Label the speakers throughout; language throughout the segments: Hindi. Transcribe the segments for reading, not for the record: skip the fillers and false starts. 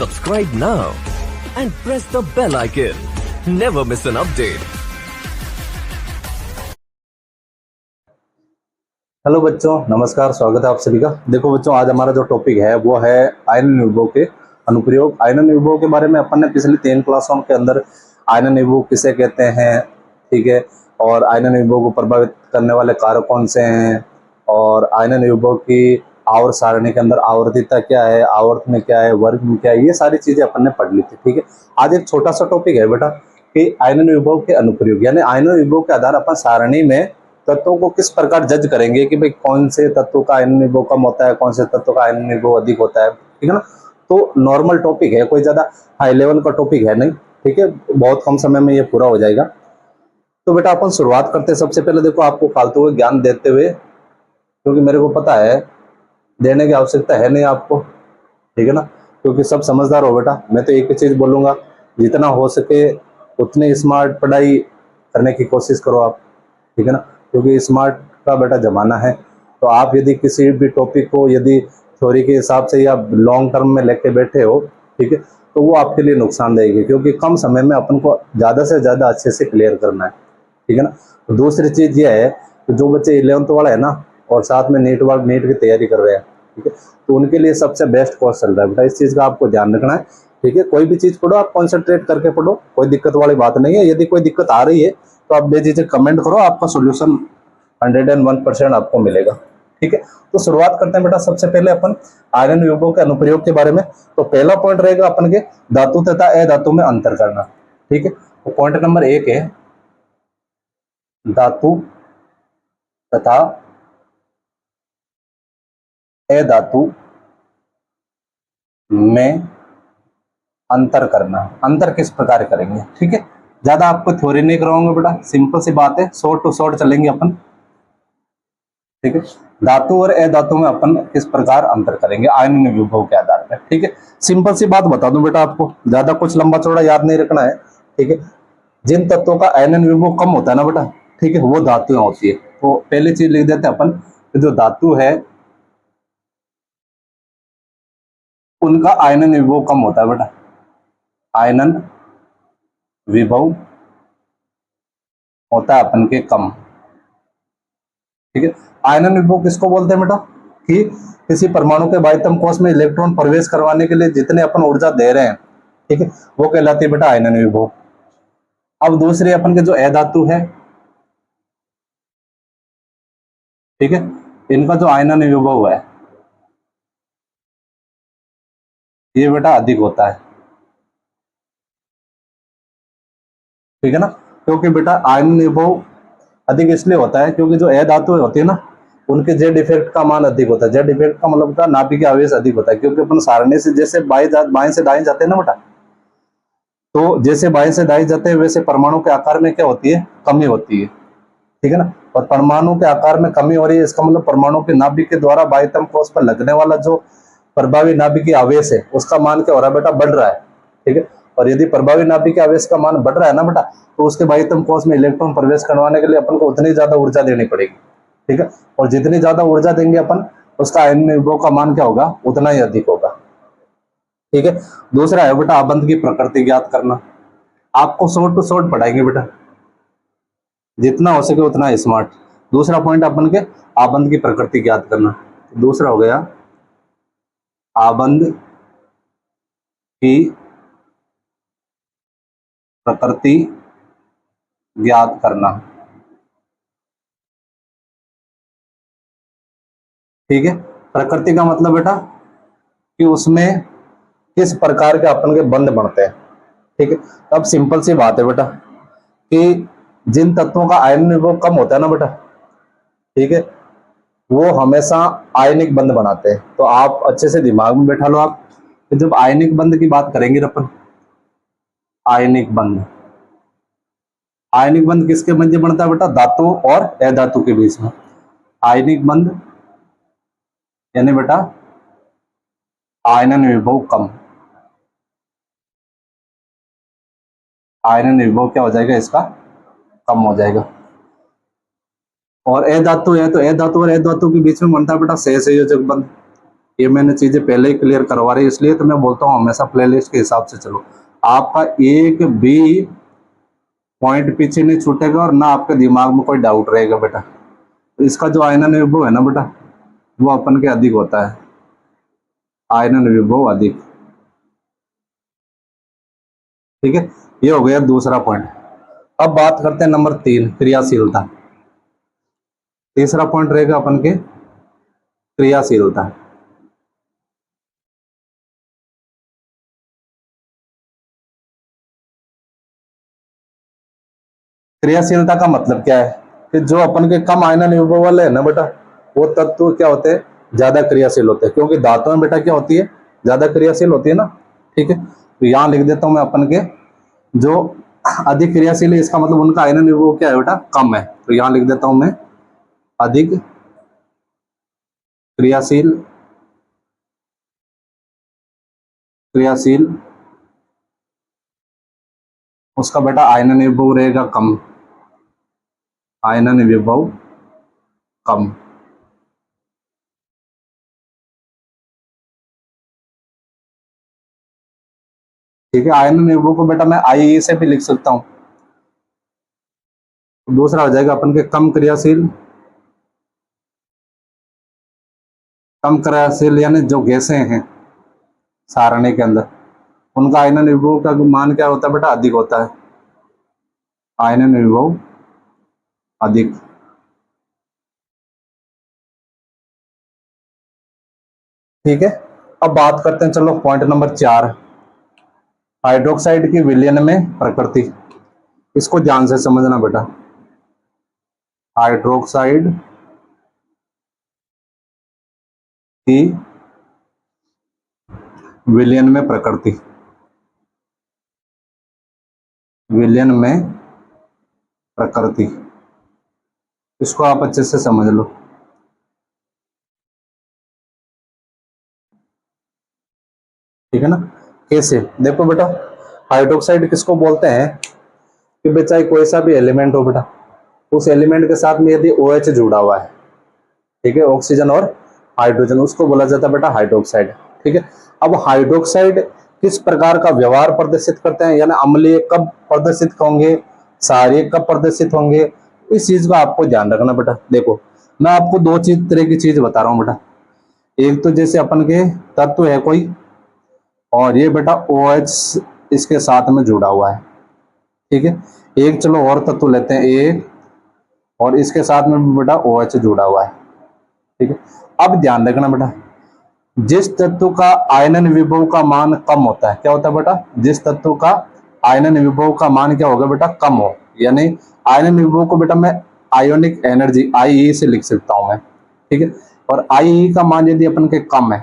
Speaker 1: Subscribe now and press the bell icon. Never miss an update.
Speaker 2: Hello बच्चों, नमस्कार। स्वागत है आप सभी का। देखो बच्चों, आज हमारा जो टॉपिक है वो है आयनन विभव के अनुप्रयोग। आयनन विभव के बारे में अपन ने पिछली 3 क्लासों के अंदर आयनन विभव किसे कहते हैं, ठीक है, और आयनन विभव को प्रभावित करने वाले कारक कौन से हैं, और आयनन विभव की आवर्त सारणी के अंदर आवर्तिता क्या है, आवर्त में क्या है, वर्ग में क्या है, ये सारी चीजें अपन ने पढ़ ली थी। ठीक है, आज एक छोटा सा टॉपिक है बेटा कि आयनन विभव के अनुप्रयोग, यानी आयनन विभव के आधार अपन सारणी में तत्वों को किस प्रकार जज करेंगे कि भाई कौन से तत्व का आयनन विभव कम होता है, कौन से तत्व का आयनन विभव अधिक होता है। ठीक है ना, तो नॉर्मल टॉपिक है, कोई ज्यादा हाई लेवल का टॉपिक है नहीं। ठीक है, बहुत कम समय में ये पूरा हो जाएगा। तो बेटा अपन शुरुआत करते हैं। सबसे पहले देखो, आपको फालतू का ज्ञान देते हुए, क्योंकि मेरे को पता है देने की आवश्यकता है नहीं आपको, ठीक है ना, क्योंकि सब समझदार हो बेटा। मैं तो एक ही चीज बोलूंगा, जितना हो सके उतनी स्मार्ट पढ़ाई करने की कोशिश करो आप, ठीक है ना, क्योंकि स्मार्ट का बेटा जमाना है। तो आप यदि किसी भी टॉपिक को यदि थ्योरी के हिसाब से या लॉन्ग टर्म में लेके बैठे हो, ठीक है, तो वो आपके लिए नुकसान देगी, क्योंकि कम समय में अपन को ज़्यादा से ज़्यादा अच्छे से क्लियर करना है। ठीक है ना। तो दूसरी चीज़ ये है कि जो बच्चे 11th वाला है ना, और साथ में नीट की तैयारी कर रहे हैं, ठीक है, तो उनके लिए सबसे बेस्ट कोर्स चल रहा है बेटा। इस चीज़ का आपको ध्यान रखना है। ठीक है, कोई भी चीज़ पढ़ो, आप कॉन्सेंट्रेट करके पढ़ो, कोई दिक्कत वाली बात नहीं है। यदि कोई दिक्कत आ रही है तो आप बेझिझक कमेंट करो, आपका सोल्यूशन 101% आपको मिलेगा। ठीक है, तो शुरुआत करते हैं बेटा। सबसे पहले अपन आयरन विभव के अनुप्रयोग के बारे में। तो पहला पॉइंट रहेगा अपन के धातु तथा अधातु में अंतर करना। ठीक है, तो पॉइंट नंबर 1 है धातु तथा अधातु में अंतर करना। अंतर किस प्रकार करेंगे, ठीक है, ज्यादा आपको थ्योरी नहीं कराऊंगा बेटा, सिंपल सी बात है, शॉर्ट टू शॉर्ट चलेंगे अपन। ठीक है, धातु और अधातु में अपन किस प्रकार अंतर करेंगे आयनन विभव के आधार पर। ठीक है, सिंपल सी बात बता दूं बेटा आपको, ज्यादा कुछ लंबा चौड़ा याद नहीं रखना है। ठीक है, जिन तत्वों का आयनन विभव कम होता है ना बेटा, ठीक है, वो धातुएं होती है। तो पहली चीज लिख देते हैं अपन, जो धातु है उनका आयनन विभव कम होता है बेटा। आयनन विभव होता है अपन के कम। ठीक है, आयनन विभव किसको बोलते हैं बेटा, कि किसी परमाणु के बाह्यतम कोश में इलेक्ट्रॉन प्रवेश करवाने के लिए जितने अपन ऊर्जा दे रहे हैं, ठीक है, वो कहलाती है बेटा आयनन विभव। अब दूसरे अपन के जो अधातु है, ठीक है, इनका जो आयनन विभव है ये बेटा अधिक होता है। ठीक है ना, क्योंकि बेटा आयनन विभव अधिक इसलिए होता है क्योंकि जो अधातु होती है ना, उनके जेड इफेक्ट का मान अधिक होता है। जेड इफेक्ट का मतलब होता है नाभिकीय आवेश अधिक होता है, क्योंकि अपन सारणी से जैसे बाएं से दाएं जाते हैं ना बेटा, तो जैसे बाएं से दाएं जाते हैं वैसे परमाणु के आकार में क्या होती है, कमी होती है। ठीक है ना, और परमाणु के आकार में कमी हो रही है, इसका मतलब परमाणु के नाभिक के द्वारा बाह्यतम कोश पर लगने वाला जो प्रभावी नाभिकीय आवेश है उसका मान क्या हो रहा है बेटा, बढ़ रहा है। ठीक है, और यदि प्रभावी नाभिकीय आवेश का मान बढ़ रहा है ना बेटा, तो उसके बाह्यतम कोश में इलेक्ट्रॉन प्रवेश करवाने के लिए अपन को उतनी ज्यादा ऊर्जा देनी पड़ेगी। ठीक है, और जितनी ज्यादा ऊर्जा देंगे अपन, उसका आयनन विभव का मान क्या होगा, उतना ही अधिक होगा। ठीक है, दूसरा है बेटा आबंध की प्रकृति ज्ञात करना। आपको शॉर्ट टू शॉर्ट पढ़ाएंगे बेटा, जितना हो सके उतना स्मार्ट। दूसरा पॉइंट अपन के आबंध की प्रकृति ज्ञात करना। दूसरा हो गया आबंध की प्रकृति ज्ञात करना। ठीक है, प्रकृति का मतलब बेटा कि उसमें किस प्रकार के अपन के बंध बनते हैं। ठीक है, अब सिंपल सी बात है बेटा कि जिन तत्वों का आयनन विभव कम होता है ना बेटा, ठीक है, वो हमेशा आयनिक बंध बनाते हैं। तो आप अच्छे से दिमाग में बैठा लो आप, जब आयनिक बंध की बात करेंगे अपन, आयनिक बंध, आयनिक बंध किसके बीच में बनता है बेटा, धातु और अधातु के बीच में। आयनिक बंध यानी बेटा आयनन विभव कम। आयनन विभव क्या हो जाएगा इसका, कम हो जाएगा। और अधातु है तो अधातु और अधातु के बीच में बनता है बेटा सहसंयोजक बंध। ये मैंने चीजें पहले ही क्लियर करवा रही, इसलिए तो मैं बोलता हूँ हमेशा प्लेलिस्ट के हिसाब से चलो। आपका एक भी पॉइंट पीछे नहीं छूटेगा और ना आपके दिमाग में कोई डाउट रहेगा बेटा। तो इसका जो आयनन विभव है ना बेटा, वो अपन के अधिक होता है, आयनन विभव अधिक। ठीक है, ये हो गया दूसरा पॉइंट। अब बात करते हैं नंबर 3, क्रियाशीलता। तीसरा पॉइंट रहेगा अपन के क्रियाशीलता। क्रियाशीलता का मतलब क्या है कि जो अपन के कम आयनन विभव वाले है ना बेटा, वो तत्व क्या होते हैं, ज्यादा क्रियाशील होते हैं, क्योंकि धातुएं बेटा क्या होती है, ज्यादा क्रियाशील होती है ना। ठीक है, तो यहां लिख देता हूं मैं अपन के जो अधिक क्रियाशील है, इसका मतलब उनका आयनन विभव क्या है बेटा, कम है। तो यहां लिख देता हूं मैं अधिक क्रियाशील, क्रियाशील उसका बेटा आयनन विभव रहेगा कम, आयनन विभव कम। ठीक है, आयनन विभव को बेटा मैं आई से भी लिख सकता हूं। दूसरा हो जाएगा अपन के कम क्रियाशील, कम क्रियाशील यानी जो गैसें हैं सारणी के अंदर, उनका आयनन विभव का मान क्या होता है बेटा, अधिक होता है, आयनन विभव अधिक। ठीक है, अब बात करते हैं चलो पॉइंट नंबर 4, हाइड्रोक्साइड की विलयन में प्रकृति। इसको ध्यान से समझना बेटा, हाइड्रोक्साइड की विलयन में प्रकृति, विलयन में प्रकृति, इसको आप अच्छे से समझ लो। ठीक है ना, कैसे, देखो बेटा, हाइड्रोक्साइड किसको बोलते हैं कि बेटा कोई सा भी एलिमेंट हो बेटा, उस एलिमेंट के साथ में यदि OH जुड़ा हुआ है, ठीक है, ऑक्सीजन और हाइड्रोजन, उसको बोला जाता है बेटा हाइड्रोक्साइड। ठीक है, अब हाइड्रोक्साइड किस प्रकार का व्यवहार प्रदर्शित करते हैं, यानी अम्लीय कब प्रदर्शित होंगे, क्षारीय कब प्रदर्शित होंगे, इस चीज का आपको ध्यान रखना बेटा। देखो मैं आपको दो तरह की चीज बता रहा हूँ बेटा, एक तो जैसे अपन के तत्व है कोई, और ये बेटा OH इसके साथ में जुड़ा हुआ है। ठीक है, एक चलो और तत्व लेते हैं एक, और इसके साथ में भी बेटा OH जुड़ा हुआ है। ठीक है, अब ध्यान रखना बेटा, जिस तत्व का आयनन विभव का मान कम होता है, क्या होता है बेटा, जिस तत्व का आयनन विभव का मान क्या होगा बेटा, कम हो, यानी आयनन विभव को बेटा मैं आयोनिक एनर्जी IE से लिख सकता हूं मैं। ठीक है, और IE का मान यदि अपन के कम है,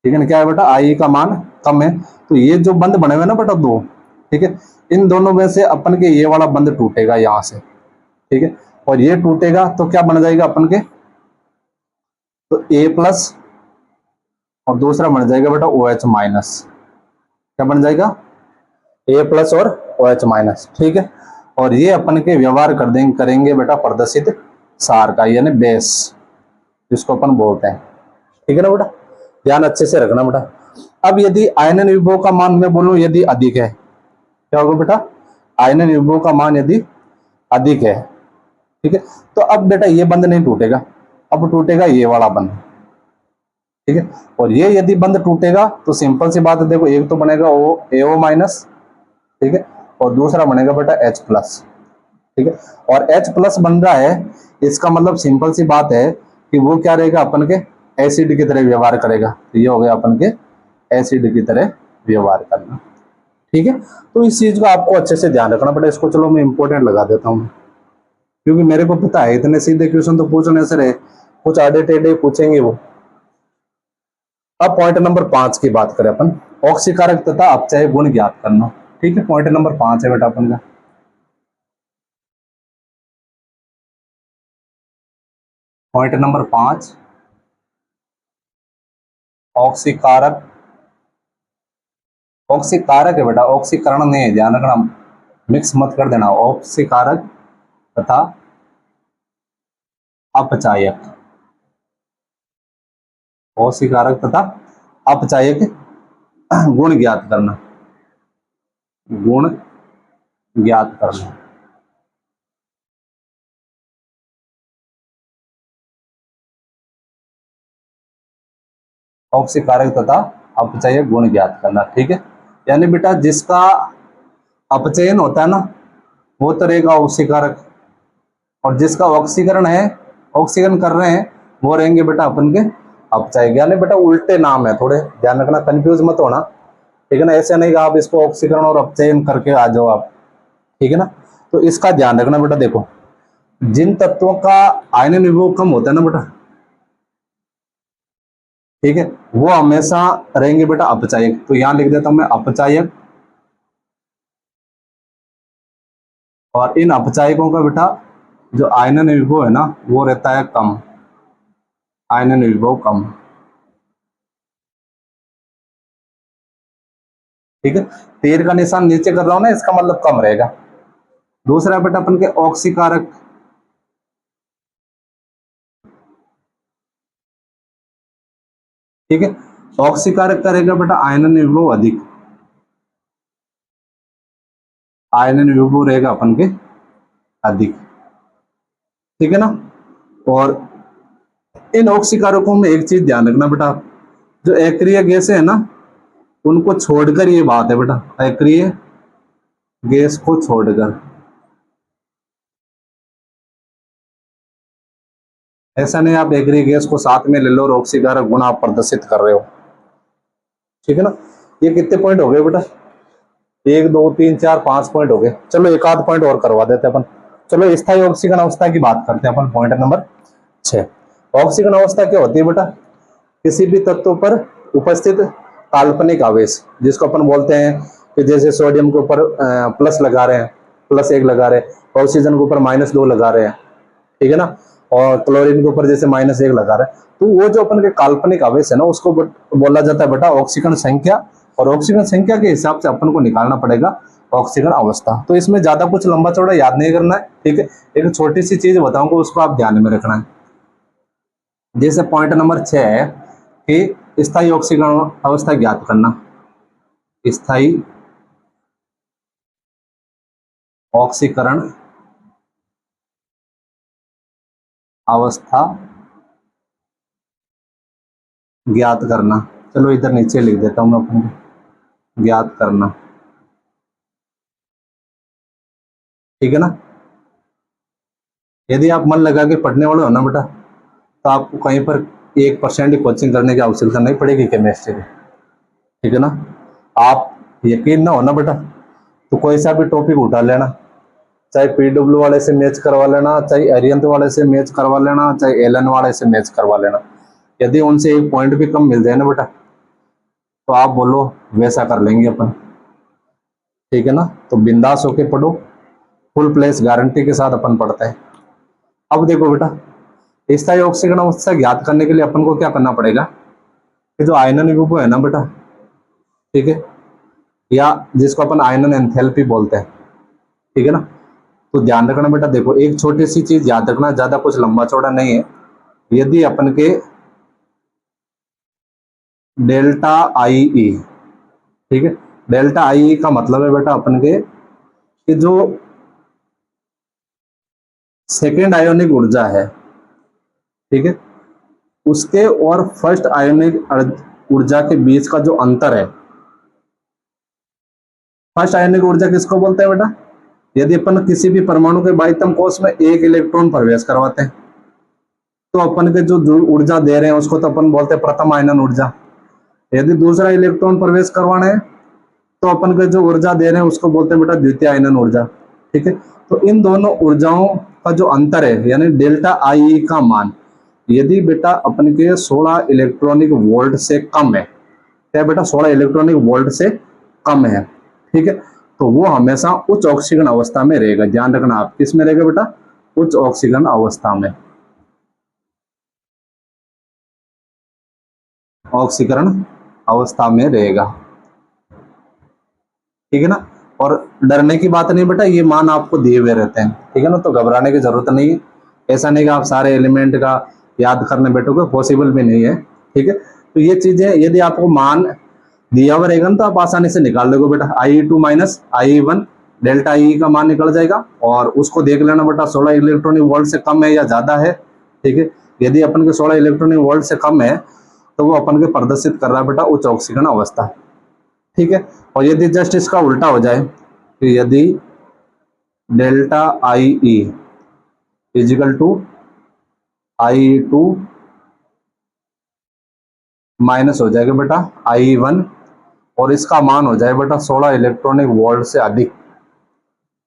Speaker 2: ठीक है ना, क्या है बेटा, IE का मान कम है, तो ये जो बंद बने हुए ना बेटा दो, ठीक है, इन दोनों में से अपन के ये वाला बंद टूटेगा यहां से। ठीक है, और ये टूटेगा तो क्या बन जाएगा अपन के, तो A+ और दूसरा बन जाएगा बेटा OH माइनस। क्या बन जाएगा, A+ और OH-। ठीक है, और ये अपन के व्यवहार कर देंगे, करेंगे बेटा प्रदर्शित सार का, यानी बेस जिसको अपन बोलते हैं। ठीक है ना बेटा, ध्यान अच्छे से रखना बेटा। अब यदि आयनन विभव का मान मैं बोलूं यदि अधिक है, क्या होगा बेटा, आयनन विभव का मान यदि अधिक है, ठीक है, तो अब बेटा ये बंद नहीं टूटेगा, अब टूटेगा ये वाला बंद। ठीक है, और ये यदि बंद टूटेगा तो सिंपल सी बात है, देखो एक तो बनेगा AO-। ठीक है, और दूसरा बनेगा बेटा H+। ठीक है, और H+ बन रहा है, इसका मतलब सिंपल सी बात है कि वो क्या रहेगा, अपन के एसिड की तरह व्यवहार करेगा। तो ये हो गया अपन के एसिड की तरह व्यवहार करना। ठीक है, तो इस चीज को आपको अच्छे से ध्यान रखना पड़ेगा। इसको चलो मैं इंपॉर्टेंट लगा देता हूँ, क्योंकि मेरे को पता है इतने सीधे क्वेश्चन तो पूछने से रहे, कुछ आधे टेढ़े पूछेंगे वो। अब पॉइंट नंबर 5 की बात करें अपन, ऑक्सीकारक तथा अपचय गुण ज्ञात करना। ठीक है, पॉइंट नंबर 5 है बेटा अपन का। पॉइंट नंबर 5, ऑक्सीकारक, ऑक्सीकारक है बेटा, ऑक्सीकरण नहीं है, ध्यान रखना, मिक्स मत कर देना, ऑक्सीकारक तथा अपचायक। अक्सीकारक तथा अपचायक गुण ज्ञात करना, गुण ज्ञात करना। अक्सीकारक तथा अपचयक गुण ज्ञात करना, ठीक है। यानी बेटा जिसका अपचयन होता है ना वो तो रहेगा अक्सीकारक, और जिसका ऑक्सीकरण है, ऑक्सीकरण कर रहे हैं, वो रहेंगे बेटा अपन के अपचायक। यानी बेटा उल्टे नाम है, थोड़े ध्यान रखना, कंफ्यूज मत होना, ठीक है ना। ऐसे नहीं कि आप इसको ऑक्सीकरण और अपचयन करके आ जाओ आप, ठीक है ना। तो इसका ध्यान रखना बेटा। देखो जिन तत्वों का आयनन विभव कम होता है ना बेटा, ठीक है, वो हमेशा रहेंगे बेटा अपचायक। तो यहां लिख देता हूं मैं अपचायक, और इन अपचायकों का बेटा जो आयनन विभव है ना वो रहता है कम, आयनन विभव कम, ठीक है। तीर का निशान नीचे कर रहा हूं ना, इसका मतलब कम रहेगा। दूसरा बेटा अपन के ऑक्सीकारक, ठीक है। ऑक्सीकारक का रहेगा बेटा आयनन विभव अधिक, आयनन विभव रहेगा अपन के अधिक, ठीक है ना। और इन ऑक्सीकारकों में एक चीज ध्यान रखना बेटा, जो अक्रिय गैस है ना उनको छोड़कर ये बात है बेटा, अक्रिय गैस को छोड़कर। ऐसा नहीं आप अक्रिय गैस को साथ में ले लो और ऑक्सीकारक गुण आप प्रदर्शित कर रहे हो, ठीक है ना। ये कितने पॉइंट हो गए बेटा, 1 2 3 4 5 पॉइंट हो गए। चलो एक आध पॉइंट और करवा देते अपन। चलो स्थायी ऑक्सीकरण अवस्था की बात करते हैं अपन, पॉइंट नंबर 6। ऑक्सीकरण अवस्था क्या होती है बेटा, किसी भी तत्व पर उपस्थित काल्पनिक आवेश, जिसको अपन बोलते हैं कि जैसे सोडियम के ऊपर प्लस लगा रहे हैं, +1 लगा रहे हैं, ऑक्सीजन के ऊपर -2 लगा रहे हैं, ठीक है ना, और क्लोरीन के ऊपर जैसे -1 लगा रहे हैं, तो वो जो अपन के काल्पनिक आवेश है ना उसको बोला जाता है बेटा ऑक्सीकरण संख्या। और ऑक्सीकरण संख्या के हिसाब से अपन को निकालना पड़ेगा ऑक्सीकरण अवस्था। तो इसमें ज्यादा कुछ लंबा चौड़ा याद नहीं करना है, ठीक है। एक छोटी सी चीज बताऊंगा उसको आप ध्यान में रखना है। जैसे पॉइंट नंबर 6 है कि स्थायी ऑक्सीकरण अवस्था ज्ञात करना, स्थायी ऑक्सीकरण अवस्था ज्ञात करना। चलो इधर नीचे लिख देता हूं मैं अपन को, ज्ञात करना, ठीक है ना। यदि आप मन लगा के पढ़ने वाले हो ना बेटा तो आपको कहीं पर 1% ही कोचिंग करने की आवश्यकता नहीं पड़ेगी केमिस्ट्री की, ठीक है ना। आप यकीन ना हो ना बेटा तो कोई सा भी टॉपिक उठा लेना, चाहे पीडब्ल्यू वाले से मैच करवा लेना, चाहे अरिहंत वाले से मैच करवा लेना, चाहे एलन वाले से मैच करवा लेना। यदि उनसे एक पॉइंट भी कम मिल जाए ना बेटा तो आप बोलो वैसा कर लेंगे अपन, ठीक है ना। तो बिंदास होके पढ़ो, फुल प्लेस गारंटी के साथ अपन पढ़ते हैं। अब देखो बेटा स्थायी ऑक्सीकरण अवस्था ज्ञात करने के लिए अपन को क्या करना पड़ेगा कि जो आयनन विभव है ना बेटा, ठीक है, या जिसको अपन आयनन एंथैल्पी बोलते हैं, ठीक है ना। तो ध्यान रखना बेटा, देखो एक छोटी सी चीज याद रखना, ज्यादा कुछ लंबा चौड़ा नहीं है। यदि अपन के डेल्टा आई ई, ठीक है, डेल्टा आई ई का मतलब है बेटा अपन के कि जो सेकेंड आयोनिक ऊर्जा है, ठीक है, उसके और फर्स्ट आयोनिक ऊर्जा के बीच का जो अंतर है। फर्स्ट आयोनिक ऊर्जा किसको बोलते हैं बेटा, यदि अपन किसी भी परमाणु के बाह्यतम कोश में 1 इलेक्ट्रॉन प्रवेश करवाते हैं तो अपन के जो ऊर्जा दे रहे हैं उसको तो अपन बोलते हैं प्रथम आयनन ऊर्जा। यदि दूसरा इलेक्ट्रॉन प्रवेश करवाना है तो अपन के जो ऊर्जा दे रहे हैं उसको बोलते हैं बेटा द्वितीय आयनन ऊर्जा, ठीक है। तो इन दोनों ऊर्जाओं का जो अंतर है यानी डेल्टा आई ई का मान यदि बेटा अपन के 16 इलेक्ट्रॉनिक वोल्ट से कम है, क्या बेटा 16 इलेक्ट्रॉनिक वोल्ट से कम है, ठीक है, तो वो हमेशा उच्च ऑक्सीकरण अवस्था में रहेगा। ध्यान रखना आप किस में रहेगा बेटा, उच्च ऑक्सीकरण अवस्था में, ऑक्सीकरण अवस्था में रहेगा, ठीक है ना। और डरने की बात नहीं बेटा, ये मान आपको दिए हुए रहते हैं, ठीक है ना, तो घबराने की जरूरत नहीं है। ऐसा नहीं कि आप सारे एलिमेंट का याद करने बैठोगे, पॉसिबल भी नहीं है, ठीक है, तो ये चीजें यदि आपको मान दिया हुआ रहेगा तो आप आसानी से निकाल लोगे बेटा। IE2 minus IE1 delta E का मान निकल जाएगा, और उसको देख लेना बेटा 16 इलेक्ट्रॉनिक वोल्ट से कम है या ज्यादा है। ठीक है, यदि अपन के 16 इलेक्ट्रॉनिक वोल्ट से कम है तो वो अपन के प्रदर्शित कर रहा है बेटा उच्च ऑक्सीकरण अवस्था। ठीक है, और यदि जस्ट इसका उल्टा हो जाए, तो यदि delta IE equal to IE2 minus हो जाएगा बेटा IE1, और इसका मान हो जाए बेटा 16 इलेक्ट्रॉनिक वोल्ट से अधिक।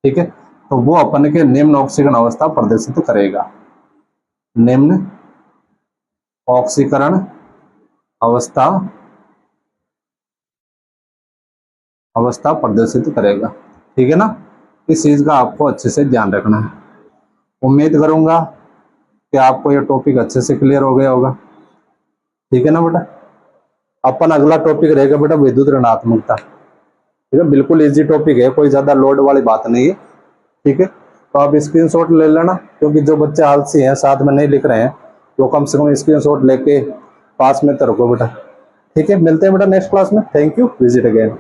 Speaker 2: ठीक है, तो वो अपन के निम्न ऑक्सीकरण अवस्था प्रदर्शित करेगा, निम्न ऑक्सीकरण अवस्था प्रदर्शित करेगा। ठीक है ना, इस चीज का आपको अच्छे से ध्यान रखना है। उम्मीद करूंगा कि आपको ये टॉपिक अच्छे से क्लियर हो गया होगा। ठीक है ना बेटा, अपन अगला टॉपिक रहेगा बेटा विद्युत ऋणात्मकता। ठीक है, बिल्कुल इजी टॉपिक है, कोई ज्यादा लोड वाली बात नहीं है। ठीक है, तो आप स्क्रीनशॉट ले लेना, क्योंकि जो बच्चे आलसी हैं साथ में नहीं लिख रहे हैं वो कम से कम स्क्रीनशॉट लेके पास में तो रखो बेटा। ठीक है, मिलते हैं बेटा नेक्स्ट क्लास में। Thank you, visit again.